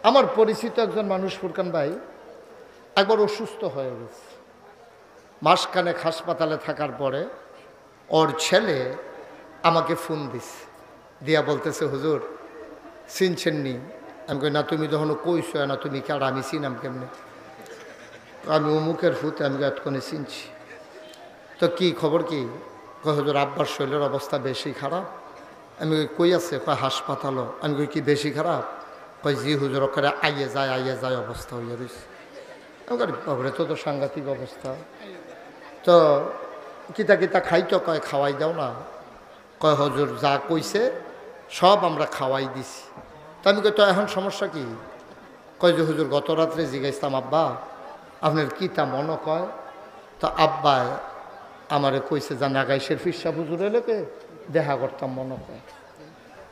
আমার পরিচিত একজন মানুষ ফুরকান ভাই একবার অসুস্থ হয়ে গেছে। মাসখানেক হাসপাতালে থাকার পরে ওর ছেলে আমাকে ফোন দিছে, দিয়া বলতেছে, হুজুর চিনছেন নি? আমি কই, না তুমি তখন কইছো না, তুমি কার, আমি চিনাম কেমনে? আমি অমুকের ফুতে, আমি এতক্ষণে চিনছি। তো কি খবর কি? কই হুজুর আব্বার শরীরের অবস্থা বেশি খারাপ। আমি কই আছে? কয় হাসপাতালও। আমি কই কি বেশি খারাপ? কই জি হুজুর, ওখানে আইয়ে যায় অবস্থা হইয়া রয়েছে। আমি কই বাবরে, তো সাংঘাতিক অবস্থা। তো কিতা কিতা খাইতো? কয় খাওয়াই দাও না। কয় হুজুর যা কইছে সব আমরা খাওয়াই দিছি। তো আমি কই তো এখন সমস্যা কি? কয় যে হুজুর গত রাত্রে জিজ্ঞাসলাম, আব্বা আপনার কিতা মনে কয়? তো আব্বা আমারে কইছে যে নাগাইশের ফিরসা হুজুর এলাকে দেখা করতাম মনে কয়।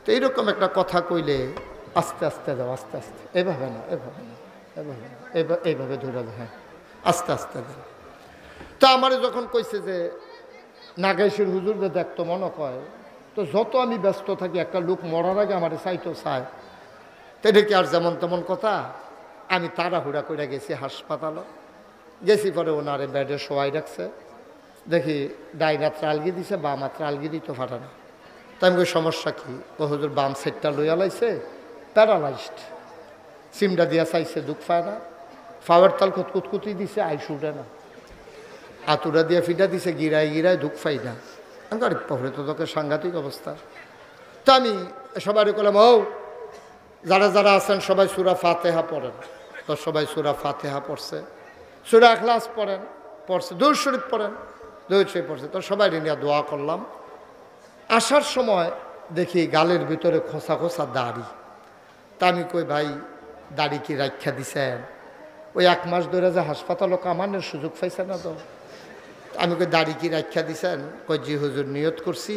তো এইরকম একটা কথা কইলে আস্তে আস্তে যাও, আস্তে আস্তে, এভাবে না, এভাবে না, এভাবে না, এইভাবে ধরে যাও, হ্যাঁ আস্তে আস্তে যাও। তো আমারে যখন কইছে যে নাগাইশের হুজুরকে দেখতো মনে কয়, তো যত আমি ব্যস্ত থাকি একটা লোক মরার আগে আমার চাইতো চায়, তো এটা কি আর যেমন তেমন কথা? আমি তাড়াহুড়া করে গেছি হাসপাতালে। গেছি পরে ওনারে বেডে শোয়াই রাখছে। দেখি ডাইন হাতটা আলগি দিছে, বাম হাতটা আলগি দিত ফাটা না। তাই আমি কই সমস্যা কি? ও হুজুর বাম সাইডটা লইয়া লাইছে, প্যারালাইজড। সিমটা দিয়া চাইছে, দুঃখ পায় না। ফাওয়ার তাল কুতকুতি দিছে, আইস উঠে না। আতুরা দিয়া ফিটা দিছে, গিরায় দুঃখ পাই না। আমি আরে পরে তো তোকে সাংঘাতিক অবস্থা। তো আমি সবাই বললাম, ও যারা যারা আছেন সবাই সূরা ফাতিহা পড়েন। তো সবাই সূরা ফাতিহা পড়ছে, সূরা ইখলাস পড়েন, পড়ছে, দুরূদ শরীফ পড়েন, দুরূদ শরীফ পড়ছে। তো সবাই নিয়ে দোয়া করলাম। আসার সময় দেখি গালের ভিতরে খোসা খোসা দাড়ি। তা আমি কই ভাই দাড়ি কি রাখা দিছেন? ওই 1 মাস ধরে যে হাসপাতালও কামানোর সুযোগ পাইছে না। তো আমি কই দাড়ি কি রাখা দিছেন? কই জি হুজুর, নিয়ত করছি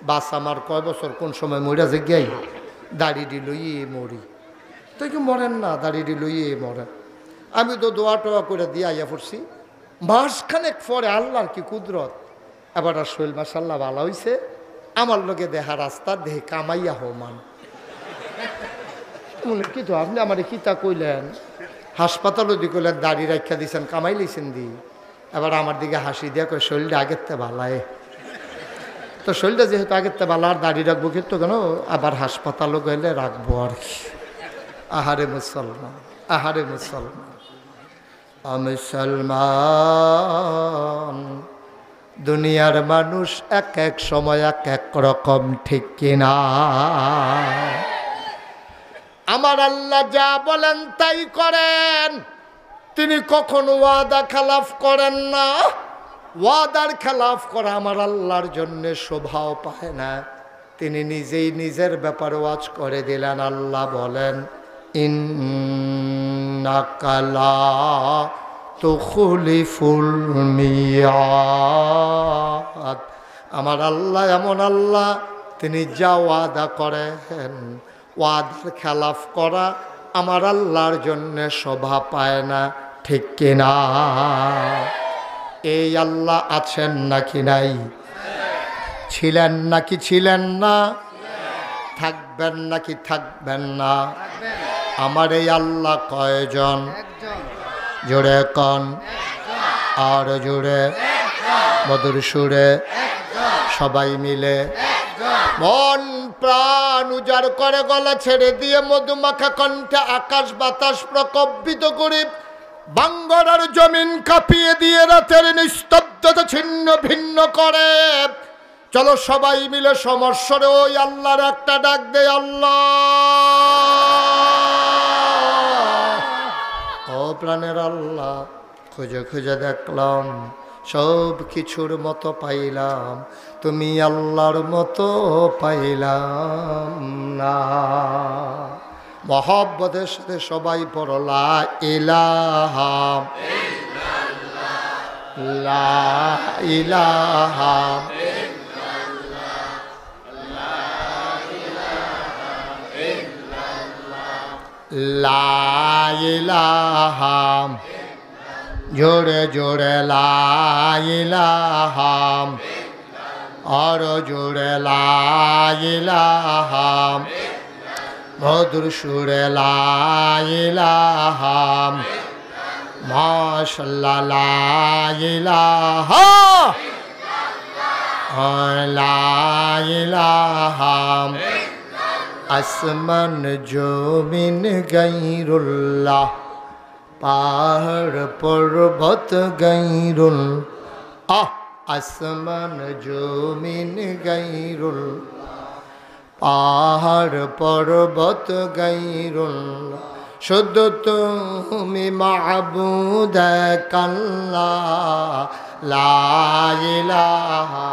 বাস আমার কয় বছর কোন সময় মরিয়া যে গাই দাড়িটি লইয়ে মরি। তো কি মরেন না, দাড়িটি লইয়ে মরেন। আমি তো দোয়া টোয়া করে দিয়ে আইয়া পড়ছি। মাসখানেক পরে আল্লাহর কি কুদরত, এবার আর শৈল মাসাল্লাহ ভালো হইছে। আমার লোকে দেহা রাস্তার দেহে কামাইয়া হমান। কি তো আপনি আমার কিতা কইলেন? হাসপাতালও দি কইলেন দাড়ি রাখা দিছেন, কামাই লইছেন দি। এবার আমার দিকে হাসি দিয়া কই শরীরটা আগের তে ভালায়। তো শরীরটা যেহেতু আগের তে ভালো, আর দাড়ি রাখবো কিন্তু কেন, আবার হাসপাতালও গেলে রাখবো আর কি। আহারে মুসলমান, আহারে মুসলমান, মুসলমান। দুনিয়ার মানুষ এক এক সময় এক এক রকম, ঠিক কিনা? আমার আল্লাহ যা বলেন তাই করেন, তিনি কখনো ওয়াদা খেলাফ করেন না। ওয়াদার খেলাফ করা আমার আল্লাহর জন্য শোভাও পায় না। তিনি নিজেই নিজের ব্যাপারে ওয়াজ করে দিলেন। আল্লাহ বলেন, ইন্নাকা লা তুখলিফুল মিয়াদ। আমার আল্লাহ এমন আল্লাহ, তিনি যা ওয়াদা করেন, ওয়াদার খেলাফ করা আমার আল্লাহর জন্য শোভা পায় না, ঠিক কিনা? এই আল্লাহ আছেন নাকি নাই? ছিলেন নাকি ছিলেন না? থাকবেন নাকি থাকবেন না? আমার এই আল্লাহ কয়জন? জোরে কন, আর জোরে, মধুর সুরে, সবাই মিলে মন প্রাণ উজাড় করে গলা ছেড়ে দিয়ে মধুমাখা কণ্ঠে আকাশ বাতাস প্রকম্পিত করে বাঙ্গরার জমিন কাঁপিয়ে দিয়ে রাতের নিস্তব্ধতা ছিন্ন ভিন্ন করে। চলো সবাই মিলে সমস্বরে ওই আল্লাহর একটা ডাক দে, আল্লাহ। ও প্রাণের আল্লাহ, খুঁজে খুঁজে দেখলাম সব কিছুর মতো পাইলাম, তুমি আল্লাহর মতো পাইলাম না। মহব্বতের সাথে সবাই পড়ো লা ইলাহা লা ইলাহা লা ইলাহা, জোরে জোরে লা ইলাহা, আর জোরে লা ইলাহা মধুর সুরে লা ইলাহা মাশাআল্লাহ লা ইলাহা লা ইলাহা আসমান জমিন গায়রুল্লাহ পাহাড় পর্বত গায়রুল আসমান জমিন গায়রুল পাহাড় পর্বত গায়রুল শুধু তুমি মাবুদ কাল্লা লা ইলাহা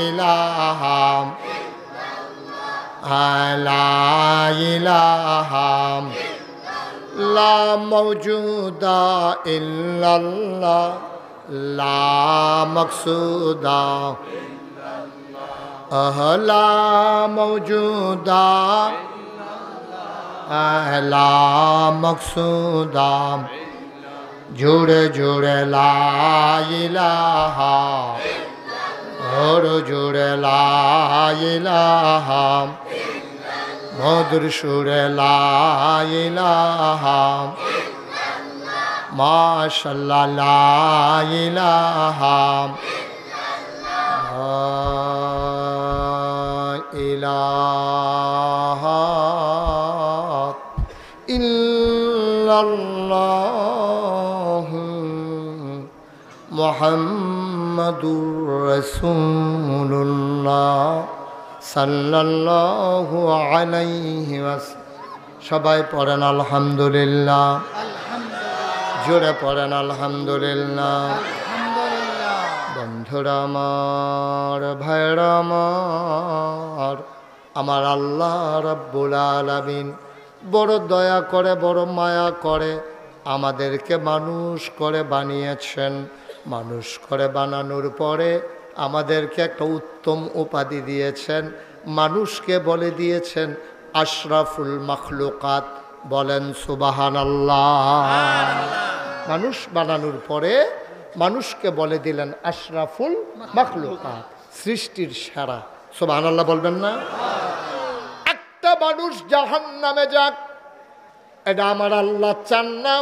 ইলাহা লা ইলাহা লা মওজুদা ইল্লাল্লাহ লা মকসুদা লা মওজুদা লা মকসুদা জুড়ে জুড়ে লা ইলাহা और जुड़े ला इलाहा मधुर सुर ला इलाहा माशाअल्लाह ला इलाहा इलाहा इल्लल्लाह मुहम्मदुर रसूलुल्लाह सल्लल्लाहु अलैहि वसल्लम सबाई पढ़ेन अल्हम्दुलिल्लाह जोरे पढ़ेन अल्हम्दुलिल्लाह बंधुरा आमार भाइरा आमार आल्लाह रब्बुल आलामीन बड़ दया करे बड़ माया करे आमादेरके मानुष करे बानिয়েছেন মানুষ করে বানানোর পরে আমাদেরকে একটা উত্তম উপাধি দিয়েছেন মানুষকে বলে দিয়েছেন আশরাফুল মাখলুকাত বলেন সুবহানাল্লাহ মানুষ বানানোর পরে মানুষকে বলে দিলেন আশরাফুল মাখলুকাত সৃষ্টির সেরা সুবহানাল্লাহ বলবেন না একটা মানুষ জাহান্নামে যাক এটা আমার আল্লাহ চান না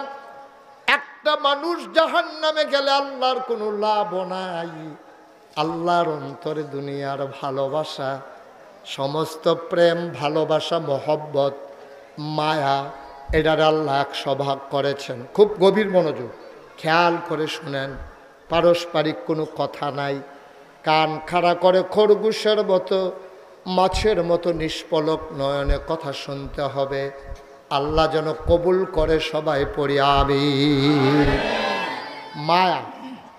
একটা মানুষ জাহান্নামে গেলে আল্লাহর কোনো লাভ নাই আল্লাহর অন্তরে দুনিয়ার ভালোবাসা সমস্ত প্রেম ভালোবাসা মহব্বত মায়া এটার আল্লাহ 100 ভাগ করেছেন খুব গভীর মনোযোগ খেয়াল করে শুনেন পারস্পরিক কোনো কথা নাই কান খাড়া করে খরগোশের মতো মাছের মতো নিষ্পলক নয়নে কথা শুনতে হবে আল্লাহ যেন কবুল করে সবাই পড়ি আমিন মায়া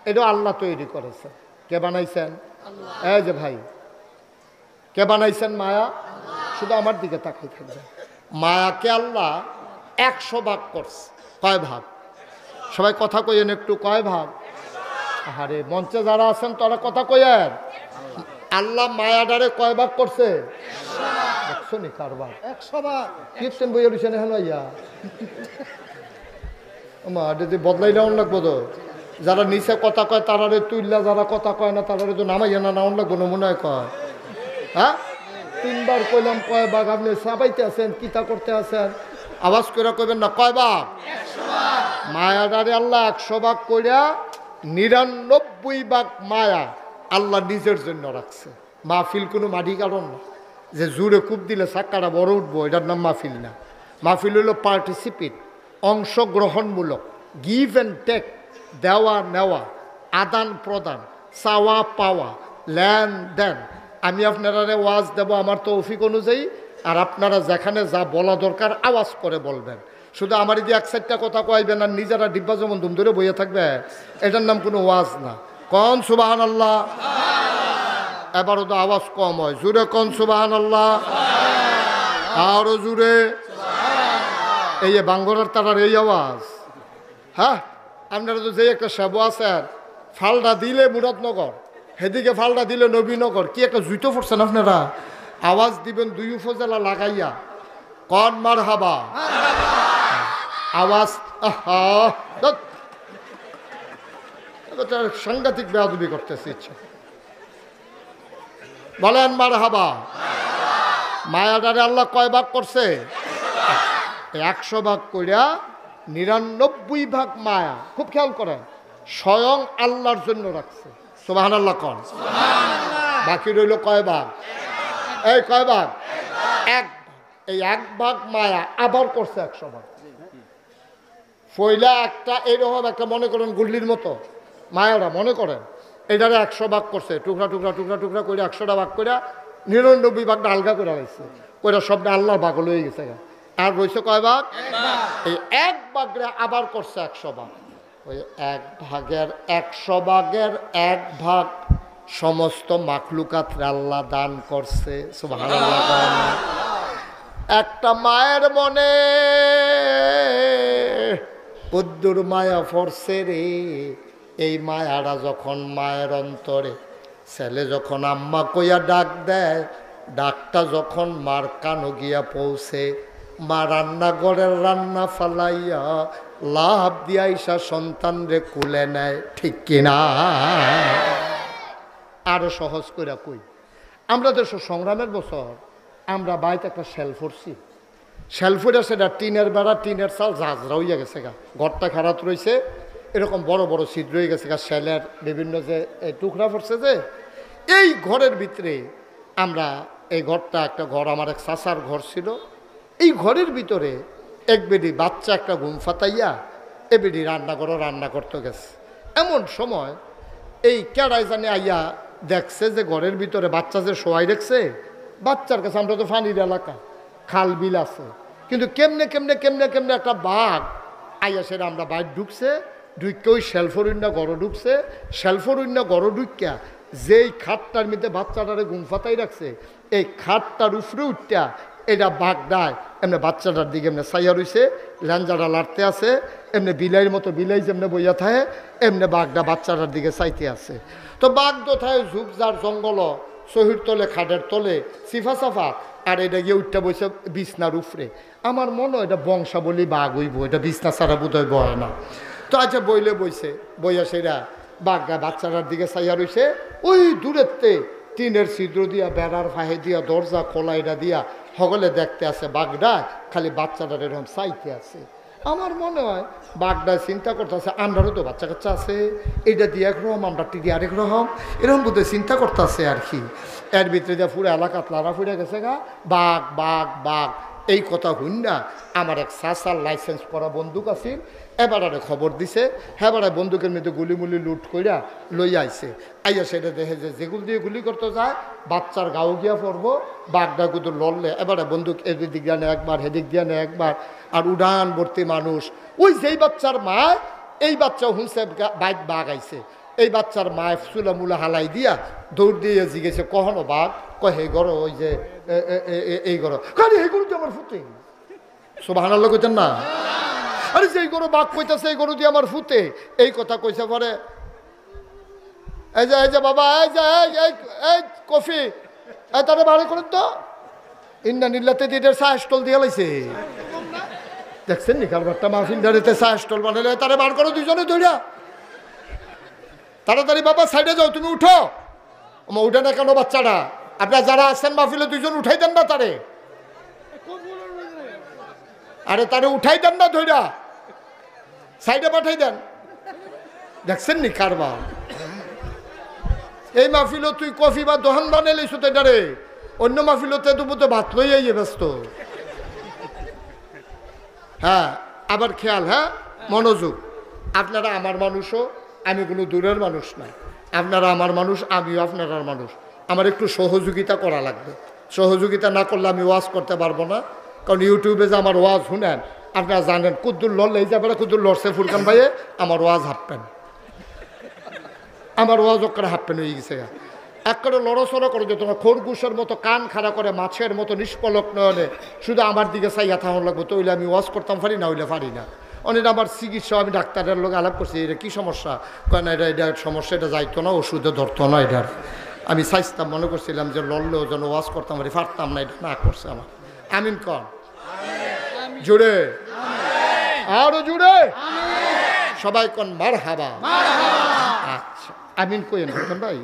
এটা আল্লাহ তৈরি করেছেন কে বানাইছেন আল্লাহ এই যে ভাই কে বানাইছেন মায়া শুধু আমার দিকে তাকিয়ে থাকবেন মায়াকে আল্লাহ 100 ভাগ করছে কয় ভাগ সবাই কথা কইেন একটু কয় ভাগ আরে মঞ্চে যারা আছেন তারা কথা কইেন আল্লাহ মায়াডারে কয় ভাগ করছে 100 নি কারবার 100 ভাগ কীর্তন বইয়ে রইছেন এখন আইয়া আমা যদি বদলাইলা অন লাগবো তো যারা নিচে কথা কয় তারারে তুইল্লা যারা কথা কয় না তারারে তো নামাইয়া না অন লাগবো না মনে হয় কয় হ্যাঁ 3 বার কইলাম কয় ভাগ আপনি সাবাইতে আছেন কিতা করতে আছেন আওয়াজ করে কইবেন না কয় ভাগ 100 ভাগ মায়াডারে আল্লাহ 100 ভাগ কইরা 99 ভাগ মায়া আল্লাহ নিজের জন্য রাখছে মাহফিল কোনো মাটি কারণ না যে জোরে কূপ দিলে চাক্কাটা বড় উঠবো এটার নাম মাহফিল না মাহফিল হলো পার্টিসিপেট অংশগ্রহণমূলক গিভ অ্যান্ড টেক দেওয়া নেওয়া আদান প্রদান চাওয়া পাওয়া লেনদেন আমি আপনারা ওয়াজ দেব আমার তৌফিক অনুযায়ী আর আপনারা যেখানে যা বলা দরকার আওয়াজ করে বলবেন শুধু আমার যে এক সাইডটা কথা কইবেন আর নিজেরা ডিব্বা যেমন ধুম ধরে বইয়ে থাকবে এটার নাম কোনো ওয়াজ না কোন সুবহানাল্লাহ এবারও তো আওয়াজ কম হয় জোরে কোন সুবহানাল্লাহ আরো জোরে এই যে বাঙ্গরার তারার এই আওয়াজ হ্যাঁ আপনারা তো যে একটা সেবো আছেন ফালটা দিলে মুরাদনগর সেদিকে ফালটা দিলে নবীনগর কি একটা জুতো পড়ছেন আপনারা আওয়াজ দিবেন 2 উপজেলা লাগাইয়া কন মারহাবা আওয়াজ সাংঘাতিক বেয়াদবি করতেছে ইচ্ছা বলেন মারহাবা মায়াটারে আল্লাহ কয় ভাগ করছে? 100 ভাগ কইরা 99 ভাগ মায়া। খুব খেয়াল করেন, স্বয়ং আল্লাহর জন্য রাখছে। সুবহানাল্লাহ কোন। বাকি রইল কয় ভাগ? এই কয় ভাগ? 1 ভাগ। এই 1 ভাগ মায়া আবার করছে 100 ভাগ। ফইলা একটা এইরকম একটা মনে করেন গুল্লির মতো মায়াটা মনে করেন, এটারে 100 ভাগ করছে, টুকরা টুকরা টুকরা টুকরা করে 100টা ভাগ করে 99 ভাগটা আলগা করে রাখছে, ওইটা সবটা আল্লাহর ভাগ হয়ে গেছে। আর রয়েছে কয় ভাগ? এই 1 ভাগরে আবার করছে 100 ভাগ। ওই 1 ভাগের 100 ভাগের 1 ভাগ সমস্ত মাখলুকাতরে আল্লাহ দান করছে। সুবহানাল্লাহ। একটা মায়ের মনে কদ্দুর মায়া ফরছে রে। এই মায়াটা যখন মায়ের অন্তরে, ছেলে যখন আম্মা কইয়া ডাক দেয়, ডাকটা যখন মার কানো গিয়া পৌঁছে, মা রান্নাঘরের রান্না ফালাইয়া লাভ দিয়া ইসা সন্তান রে কুলে নেয়। ঠিক কিনা? আরো সহজ করে কই, আমরা তো সংগ্রামের বছর আমরা বাড়িতে একটা শেল ফরছি। শেল ফুটে সেটা টিনের বেড়া, টিনের চাল ঝাঁঝরা হইয়া গেছে গা, ঘরটা খারাপ রয়েছে, এরকম বড় বড় ছিদ্র হয়ে গেছে গা, শেলের বিভিন্ন যে টুকরা পড়ছে যে। এই ঘরের ভিতরে আমরা, এই ঘরটা একটা ঘর আমার এক চাচার ঘর ছিল। এই ঘরের ভিতরে এক বেডি বাচ্চা একটা ঘুম ফাতাইয়া এ বেডি রান্নাঘরও রান্না করতে গেছে। এমন সময় এই কেড়াই জানে আইয়া দেখছে যে ঘরের ভিতরে বাচ্চা যে শোয়াই দেখছে, বাচ্চার কাছে, আমরা তো ফানির এলাকা, খাল বিল আছে, কিন্তু কেমনে কেমনে কেমনে কেমনে একটা বাঘ আইয়া সেটা আমরা বাইর ঢুকছে, ঢুকে ওই শেলফরুন্না গড় ঢুকছে, শেলফরুন্না গড় ঢুকিয়া যেই খাটটার মধ্যে বাচ্চাটারে ঘুম ফাতাই রাখছে, এই খাটটার উপরে উঠটা এটা বাঘ ডায় এমনি বাচ্চাটার দিকে এমনি চাইয়া রইছে, ল্যাঞ্জাটা লাড়তে আছে, এমনি বিলাইয়ের মতো বিলাই যেমনি বইয়া থাকে, এমনি বাঘটা বাচ্চাটার দিকে চাইতে আছে। তো বাঘ তো থাকে ঝুপঝাড় জঙ্গল, শহীর তলে, খাটের তলে, সিফা সাফা, আর এটা গিয়ে উঠটা বসে বিছনার উপরে। আমার মনে হয় এটা বংশাবলী বাঘ হইব, এটা বিছনা ছাড়া বোধহয় বয় না। তো আচ্ছা বইলে বইছে, বইয়া সেরা বাঘটা বাচ্চাটার দিকে চাইয়া রইছে। ওই দূরেরতে টিনের ছিদ্র দিয়া, বেড়ার ফাহে দিয়া, দরজা খোলা এটা দিয়া সকলে দেখতে আছে, বাঘটা খালি বাচ্চাটার এরকম চাইতে আছে। আমার মনে হয় বাঘটা চিন্তা করতেছে, আমরারও তো বাচ্চা কাচ্চা আছে, এইটা দিয়ে একরকম, আমরা টিডি আরেক রকম, এরকম বোধহয় চিন্তা করতেছে আর কি। এর ভিতরে দিয়ে পুরো এলাকাত লারা ফুড়ে গেছে গা, বাঘ বাঘ বাঘ। এই কথা হইন না আমার এক চাচার লাইসেন্স করা বন্দুক আছিল, এবারে খবর দিছে, হেবারে বন্দুকের মধ্যে গুলিমুলি লুট কইরা লইয়া আইছে। আইয়া সেটা দেখে যে যেগুলো দিয়ে গুলি করতে যায় বাচ্চার গাও গিয়া পড়বো, বাঘটা কিন্তু লড়লে এবারে বন্দুক এদিক দিয়ে নেয় একবার, হেদিক দিয়ে নেয় একবার, আর উড়ান ভর্তি মানুষ। ওই যেই বাচ্চার মা, এই বাচ্চা হুঁসে বাইক বাঘ আইছে, এই বাচ্চার মায় চুলা মুলা হালাই দিয়া দৌড় দিয়ে জিগেছে, কখনো বাঘ কয় হে গরো, ওই যে এই গরো, কারণ এই গরু দিয়ে আমার ফুটে। সুবহানাল্লাহ কইতেন না? আরে যে গরু বাঘ কইতাছে, এই গরু দিয়ে আমার ফুটে, এই কথা কইছে পরে এই যে বাবা, এই যে এই কফি, এই তারা বাড়ি করেন তো, ইন্না নিল্লাতে দিয়ে চা স্টল দিয়ে লাইছে। দেখছেন নি কারবারটা, মাহফিল দাঁড়িতে চা স্টল বানালে, তারা বার করো দুজনে ধইরা, তাড়াতাড়ি বাবা সাইডে যাও, তুমি উঠো। উঠে না কেন বাচ্চাটা? আপনারা যারা আছেন মাহফিলে দুজন উঠাই দেন না তারে, আরে তারে উঠাই দেন না, ধইরা সাইডে পাঠাই দেন। দেখছেন নি কারবার? এই মাহফিল তুই কফি বা দোহান বানাই লইছ তো এটারে, অন্য মাহফিলতে তো ভাত লইয়াই ব্যস্ত। হ্যাঁ, আবার খেয়াল, হ্যাঁ মনোযোগ, আপনারা আমার মানুষও, আমি কোনো দূরের মানুষ না, আপনারা আমার মানুষ, আমিও আপনার মানুষ। আমার একটু সহযোগিতা করা লাগবে, সহযোগিতা না করলে আমি ওয়াজ করতে পারবো না। কারণ ইউটিউবে যে আমার ওয়াজ শুনেন, আপনারা জানেন কুদ্দুর লড়লে, এই যাবে কুদ্দুর লড়ছে ফুরকান ভাইয়ে, আমার ওয়াজ হাফপেন, আমার ওয়াজ ওখানে হাফপেন হয়ে গেছে। একবারে লড়াচড়া করে যেত না, খরগোশের মতো কান খাড়া করে মাছের মতো নিষ্পলক নয়নে শুধু আমার দিকে চাইয়া থাকুন লাগবো, তো হইলে আমি ওয়াজ করতাম পারি না, হইলে পারি না। অনেক আমার চিকিৎসা, আমি ডাক্তারের লোক আলাপ করছি, এটা কী সমস্যা, কেন এটা সমস্যা, এটা যাইতো না, ওষুধে ধরতো না এটার। আমি চাইতাম, মনে করছিলাম যে লড়লেও যেন ওয়াজ করতাম পারি, পারতাম না, এটা না করছে আমার। আমিন কন জুড়ে, আরো জুড়ে সবাই কন মারহাবা। আচ্ছা আমিন কইেন ভাই,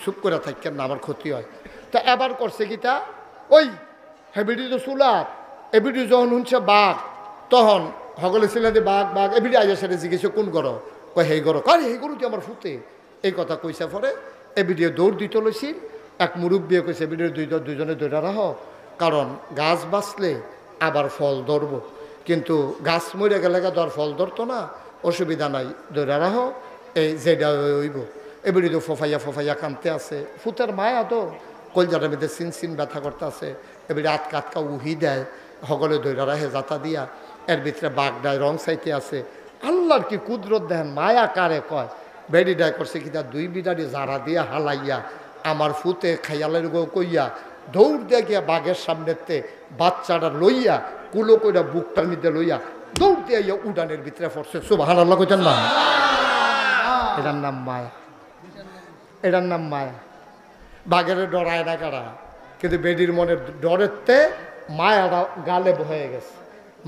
চুপ করে থাকেন না, আমার ক্ষতি হয়। তা এবার করছে কি, তা ওই হেবিডি তো চুলাত এবিডি যখন শুনছে বাঘ তখন সকলে ছিল যে বাঘ বাঘ এবিডি আইয়া সেটা জিজ্ঞেস কোন গরো কয় সেই গরো কারে সেই গরুটি আমার ফুটে এই কথা কইসা পরে এবিডিও দৌড় দিতে লইছিল এক মুরব্বিয়ে কইছে এবিডিও দুইজনে দৌড়া রাখ কারণ গাছ বাঁচলে আবার ফল ধরবো কিন্তু গাছ মরে গেলে ধর ফল ধরতো না অসুবিধা নাই দৌড়া রাখ এই যেটা হইব এবিডি তো ফোফাইয়া কানতে আছে ফুতের মায়া তো কলজাটার মধ্যে সিন ব্যথা করতে আছে এবারে আটকা আটকা উহি দেয় সকলে দৈরা রাহে যাতা দিয়া এর ভিতরে বাগডায় রং চাইতে আছে আল্লাহর কি কুদরত দেন মায়া কারে কয় বেডি ডায় করছে কি তার দুই বিডারি জারা দিয়া হালাইয়া আমার ফুতে খাইয়ালের গো কইয়া দৌড় দিয়ে গিয়া বাঘের সামনেতে বাচ্চাটা লইয়া কুলো কইরা বুকটার মধ্যে লইয়া দৌড় দিয়ে ইয়া উডানের ভিতরে পড়ছে সুবহানাল্লাহ কইতেন না এটার নাম মায়া এটার নাম মায়া বাঘের ডরায় না কারা কিন্তু বেডির মনের ডরেরতে মায়াটা গালেব হয়ে গেছে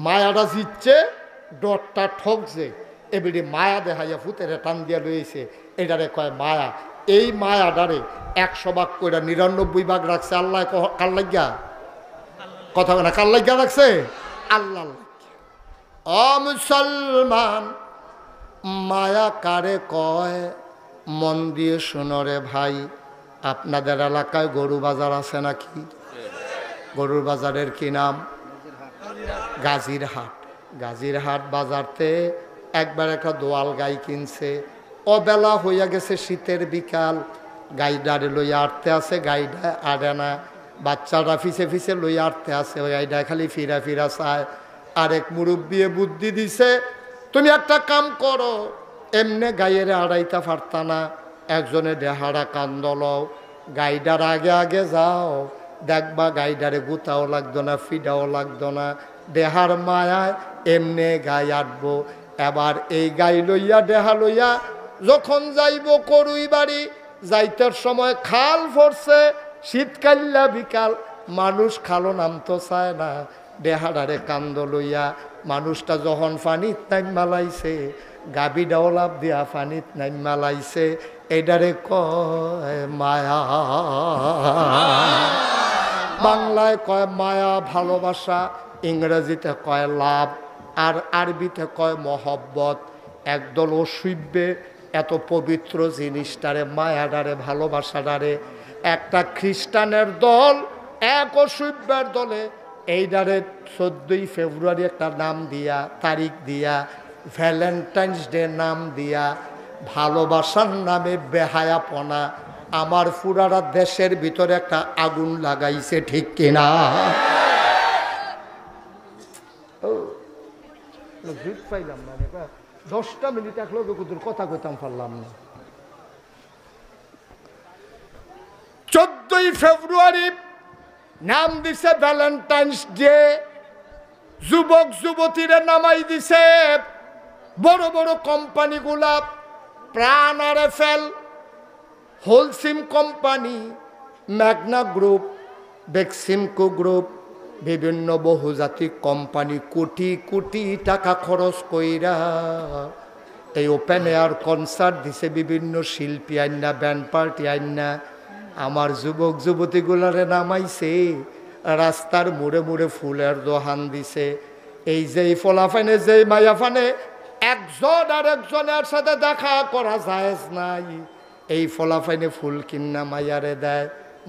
মায়াটা জিতছে ডরটা ঠকছে এবিডি মায়া দেখাইয়া ফুতের টান দিয়া লইছে এটারে কয় মায়া এই মায়াটারে 100 ভাগ কইরা 99 ভাগ রাখছে আল্লাহ কার লাগিয়া কথা না কার লাগিয়া রাখছে আল্লাহ ও মুসলমান মায়া কারে কয় মন দিয়ে শুনরে ভাই আপনাদের এলাকায় গরু বাজার আছে নাকি গরুর বাজারের কি নাম গাজীরহাট বাজারতে একবার একটা দোয়াল গাই কিনছে অবেলা হইয়া গেছে শীতের বিকাল গাইডারে লইয়া আটতে আছে গাইডা আড়ে না বাচ্চারা ফিসে লইয়া আটতে আছে ওই গাইডা খালি ফিরা চায় আরেক মুরব্বিয়ে বুদ্ধি দিছে তুমি একটা কাম করো এমনে গাইয়ের আড়াইতা পারতা না একজনে দেহারা কান্দল গাইডার আগে যাও দেখবা গাইডারে গুতাও লাগতো না ফিডাও লাগতো না দেহার মায়ায় এমনে গাই আটবো এবার এই গাই লইয়া দেহা লইয়া যখন যাইব করুই বাড়ি যাইতের সময় খাল পড়ছে শীতকাল্লা বিকাল মানুষ খালো নামতো চায় না দেহাডারে কান্দ লইয়া মানুষটা যখন পানিত নাইম মালাইছে গাবি ডাওলাপ দিয়া পানিত নাইম মালাইছে এডারে কয় মায়া বাংলায় কয় মায়া ভালোবাসা ইংরেজিতে কয় লাভ আর আরবিতে কয় মহব্বত একদল অসুব্যে এত পবিত্র জিনিসটারে মায়াডারে ভালোবাসাডারে একটা খ্রিস্টানের দল এক অসুব্যের দলে এইডারে 14 ফেব্রুয়ারি একটা নাম দিয়া তারিখ দিয়া ভ্যালেন্টাইন্স ডে নাম দিয়া ভালোবাসার নামে বেহায়াপনা আমার পুরাটা দেশের ভিতরে একটা আগুন লাগাইছে ঠিক কিনা পাইলাম না 10টা মিনিট এক লোক কথা কইতাম পারলাম না 14 ফেব্রুয়ারি নাম দিছে ভ্যালেন্টাইন্স ডে যুবক যুবতীরা নামাই দিছে বড় বড় কোম্পানিগুলা প্রাণ RFL Holcim company Magna group Beximco group বিভিন্ন বহুজাতিক কোম্পানি কোটি কোটি টাকা খরচ কইরা এই ওপেন এয়ার কনসার্ট দিছে বিভিন্ন শিল্পী আইনা ব্যান্ড পার্টি আইনা আমার যুবক যুবতীগুলারে নামাইছে রাস্তার মোড়ে মোড়ে ফুলের দোহান দিছে এই যে ফলাফানে যে মায়াফানে একজন আর একজনের সাথে দেখা করা জায়েজ নাই এই ফলাফাইনে ফুল কিন্না মাইয়ারে দেয়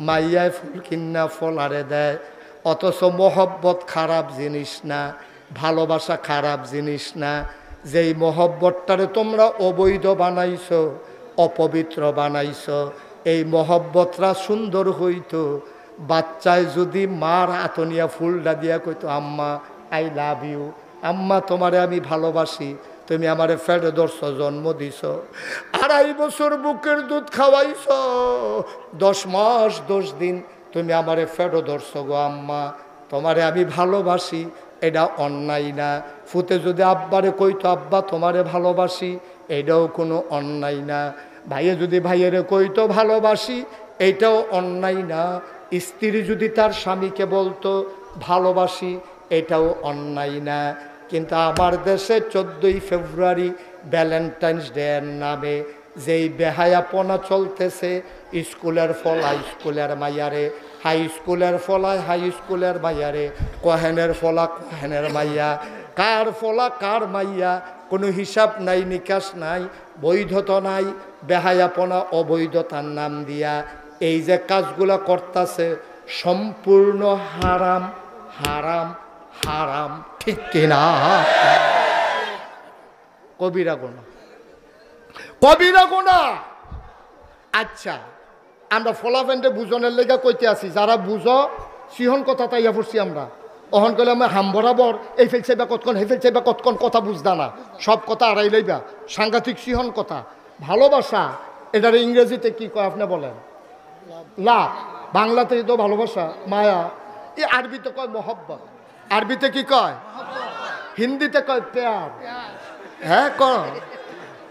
মাইয়ায় ফুল কিন্না ফলারে দেয় অথচ মহব্বত খারাপ জিনিস না ভালোবাসা খারাপ জিনিস না যেই মহব্বতটারে তোমরা অবৈধ বানাইছো অপবিত্র বানাইছো এই মহব্বতরা সুন্দর হইতো বাচ্চায় যদি মার আতনিয়া ফুলটা দিয়া কইতো আম্মা আই লাভ ইউ আম্মা তোমারে আমি ভালোবাসি তুমি আমারে ফেটে ধরছো জন্ম দিছ 2.5 বছর বুকের দুধ খাওয়াইছ 10 মাস 10 দিন তুমি আমারে ফেটে ধরছো গো আম্মা তোমারে আমি ভালোবাসি এটা অন্যায় না ফুতে যদি আব্বারে কইতো আব্বা তোমারে ভালোবাসি এটাও কোনো অন্যায় না ভাইয়ে যদি ভাইয়েরে কইতো ভালোবাসি এটাও অন্যায় না স্ত্রী যদি তার স্বামীকে বলতো ভালোবাসি এটাও অন্যায় না কিন্তু আমার দেশে 14 ফেব্রুয়ারি ভ্যালেন্টাইন্স ডে এর নামে যেই বেহায়াপনা চলতেছে স্কুলের ফলা স্কুলের মাইয়ারে হাই স্কুলের ফলায় হাই স্কুলের মাইয়ারে, কহেনের ফলা কহেনের মাইয়া, কার ফলা কার মাইয়া, কোনো হিসাব নাই নিকাশ নাই, বৈধতা নাই, বেহায়াপনা অবৈধতার নাম দিয়া এই যে কাজগুলা করতেছে সম্পূর্ণ হারাম হারাম হারাম, ঠিক কিনা? কবিরা গুনাহ, কবিরা গুনাহ। আচ্ছা, আমরা ফলাফেন্টে বুঝনের লেগে কইতে আছি, যারা বুঝো সিহন কথা তাইয়া পড়ছি আমরা। অহন করলে আমি হাম বরাবর এই ফেলছে বা কতক্ষণ হে ফেলছে বা কতক্ষণ কথা বুঝদা না, সব কথা আড়াই লইবা, সাংঘাতিক সিহন কথা। ভালোবাসা এটার ইংরেজিতে কি কয় আপনি বলেন? লাভ। বাংলাতে তো ভালোবাসা, মায়া। এই আরবিতে কয় মোহব্বত। আরবিতে কি কয়? হিন্দিতে কয় প্যার। হ্যাঁ কয়,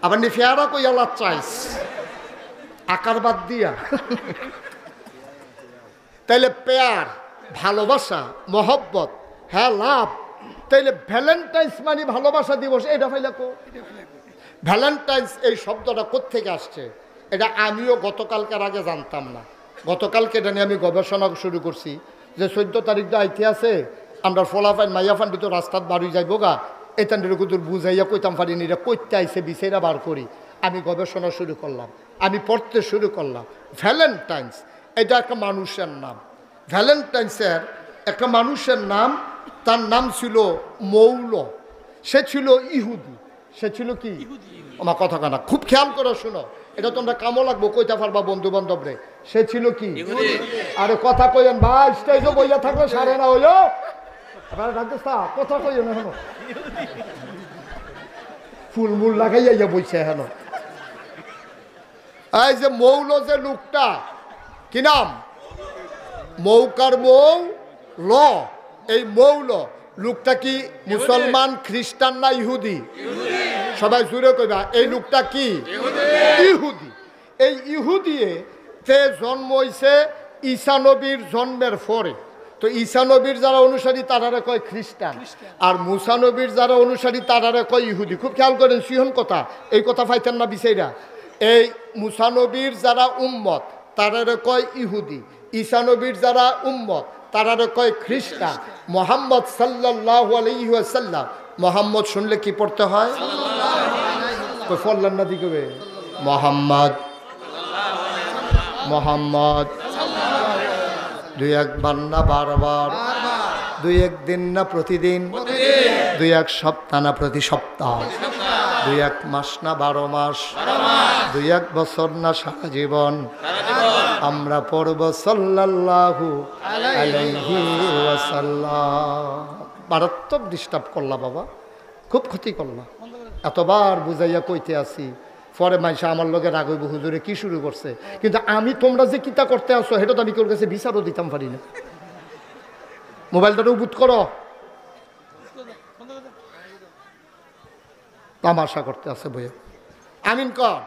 আবার নি ফেয়ারা কই আল্লাহ চাইস আকার বাদ দিয়া। তাইলে পেয়ার, ভালোবাসা, মহব্বত, হ্যাঁ লাভ। তাইলে ভ্যালেন্টাইন্স মানে ভালোবাসা দিবস, এটা ফাইলা কো। ভ্যালেন্টাইন্স এই শব্দটা কোত্থেকে আসছে এটা আমিও গতকালকার আগে জানতাম না। গতকালকে এটা নিয়ে আমি গবেষণা শুরু করছি যে 14 তারিখ তো আইতে আছে, আমরা ফলাফাইন মাইয়াফান তো রাস্তাত বাড়ি যাইব গা, এতানের কুতুর বুঝাইয়া কইতাম পারিনি, এটা কইতে আইসে বিচাইরা বার করি। আমি গবেষণা শুরু করলাম, আমি পড়তে শুরু করলাম। ভ্যালেন্টাইন্স এটা একটা মানুষের নাম। ভ্যালেন্টাইন্সের একটা মানুষের নাম, তার নাম ছিল মৌল। সে ছিল ইহুদি। সে ছিল কি? আমার কথা কানা খুব খেয়াল করে শোনো, এটা তোমরা কামো লাগবো, কইতে পারবা বন্ধু বান্ধব রে। সে ছিল কি? আরে কথা কইেন ভাই, স্টেজও বইয়া থাকলে সারে না হইল, কথা কইেন এখন ফুলমুল লাগাইয়া বইছে এখন। এই যে মৌল যে লোকটা, কি নাম? মৌকার মৌ ল, এই মৌল লোকটা কি মুসলমান, খ্রিস্টান না ইহুদি? সবাই জুড়ে কইবা, এই লোকটা কি? ইহুদি। এই ইহুদিয়ে তে জন্ম হইছে ঈসা নবীর জন্মের পরে। তো ঈসা নবীর যারা অনুসারী তারারে কয় খ্রিস্টান, আর মুসা নবীর যারা অনুসারী তারারে কয় ইহুদি। খুব খেয়াল করেন সিহন কথা, এই কথা ফাইতেন না বিচাইরা। এই মুসা নবীর যারা উম্মত তারারে কয় ইহুদি, ঈসা নবীর যারা উম্মত তারারে কয় খ্রিস্টান। মোহাম্মদ সাল্লাল্লাহু আলাইহি ওয়াসাল্লাম, মোহাম্মদ শুনলে কি পড়তে হয়? কই ফল্লান না দিকে মোহাম্মদ মোহাম্মদ, দুই একবার না বারবার, দুই একদিন না প্রতিদিন, দুই এক সপ্তাহ না প্রতি সপ্তাহ, দুই এক মাস না 12 মাস, দুই এক বছর না সারা জীবন আমরা পড়ব সাল্লাল্লাহু আলাইহি ওয়াসাল্লাম। মারাত্মক ডিস্টার্ব করলা বাবা, খুব ক্ষতি করলা। এতবার বুঝাইয়া কইতে আসি, পরে মাইসা আমার লগে রাগ হইব, হুজুরে কি শুরু করছে। কিন্তু আমি তোমরা যে কিতা করতে আসো সেটা তো আমি কেউ কাছে বিচারও দিতাম পারি না। মোবাইলটা বুট করো, তামাশা করতে আছে বইয়া। আমিন কর।